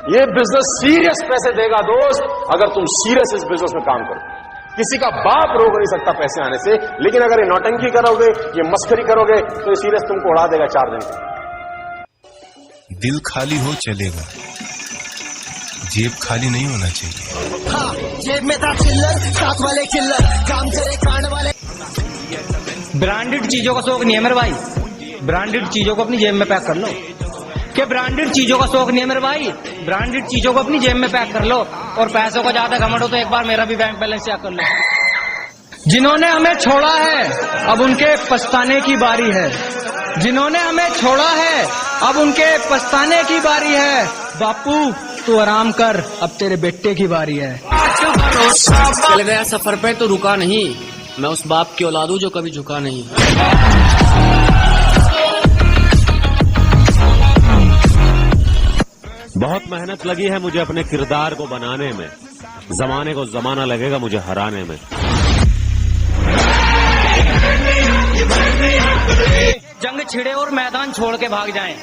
ये business serious पैसे देगा दोस्त, अगर तुम सीरियस इस बिजनेस में काम करो। किसी का बाप रोक नहीं सकता पैसे आने से, लेकिन अगर ये नौटंकी करोगे, ये मस्करी करोगे, तो ये सीरियस तुमको उड़ा देगा 4 दिन। दिल खाली हो चलेगा, जेब खाली नहीं होना चाहिए। हाँ, जेब में था चिल्लर, साथ वाले चिल्लर, काम करे कांड वाले। ब्रांडेड चीजों का शौक नहीं है मेरे भाई, ब्रांडेड चीजों को अपनी जेब में पैक कर लो। क्या ब्रांडेड चीजों का शौक नहीं है मेरे भाई, ब्रांडेड चीजों को अपनी जेब में पैक कर लो। और पैसों का ज्यादा घमंड हो तो एक बार मेरा भी बैंक बैलेंस चेक कर लो। जिन्होंने हमें छोड़ा है अब उनके पछताने की बारी है, जिन्होंने हमें छोड़ा है अब उनके पछताने की बारी है। बापू तू आराम कर, अब तेरे बेटे की बारी है। चल गया सफर पे तो रुका नहीं, मैं उस बाप की औलाद हूं जो कभी झुका नहीं। बहुत मेहनत लगी है मुझे अपने किरदार को बनाने में, जमाने को जमाना लगेगा मुझे हराने में। जंग छिड़े और मैदान छोड़ के भाग जाएं,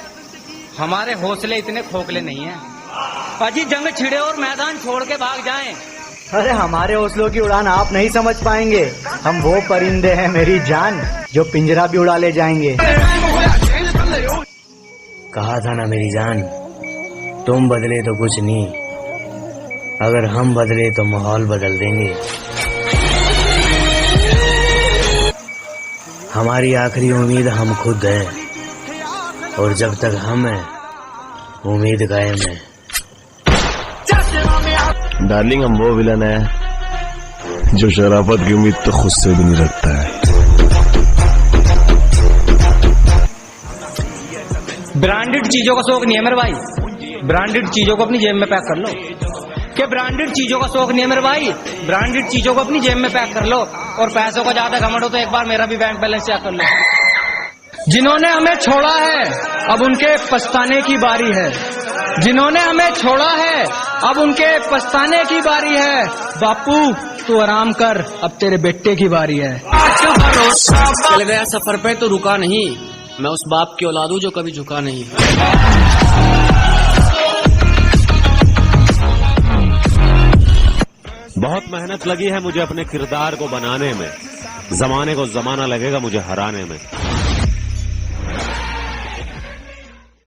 हमारे हौसले इतने खोखले नहीं हैं। अजी जंग छिड़े और मैदान छोड़ के भाग जाएं। अरे हमारे हौसलों की उड़ान आप नहीं समझ पाएंगे, हम वो परिंदे हैं मेरी जान जो पिंजरा भी उड़ा ले जाएंगे। कहा था ना मेरी जान, तुम बदले तो कुछ नहीं, अगर हम बदले तो माहौल बदल देंगे। हमारी आखिरी उम्मीद हम खुद है, और जब तक हम हैं उम्मीद कायम है। डार्लिंग हम वो विलन है जो शराफत की उम्मीद तो खुद से भी नहीं रखता है। ब्रांडेड चीजों का शौक नहीं है मेरे भाई, ब्रांडेड चीजों को अपनी जेब में पैक कर लो। क्या ब्रांडेड चीजों का शौक नहीं है मेरे भाई, ब्रांडेड चीजों को अपनी जेब में पैक कर लो। और पैसों का ज्यादा घमंड हो तो एक बार मेरा भी बैंक बैलेंस चेक कर लो। जिन्होंने हमें छोड़ा है अब उनके पछताने की बारी है, जिन्होंने हमें छोड़ा है अब उनके पछताने की बारी है। बापू तू आराम कर, अब तेरे बेटे की बारी है। चल गया सफर पे तो रुका नहीं, मैं उस बाप की औलाद हूं जो कभी झुका नहीं। बहुत मेहनत लगी है मुझे अपने किरदार को बनाने में, जमाने को जमाना लगेगा मुझे हराने में।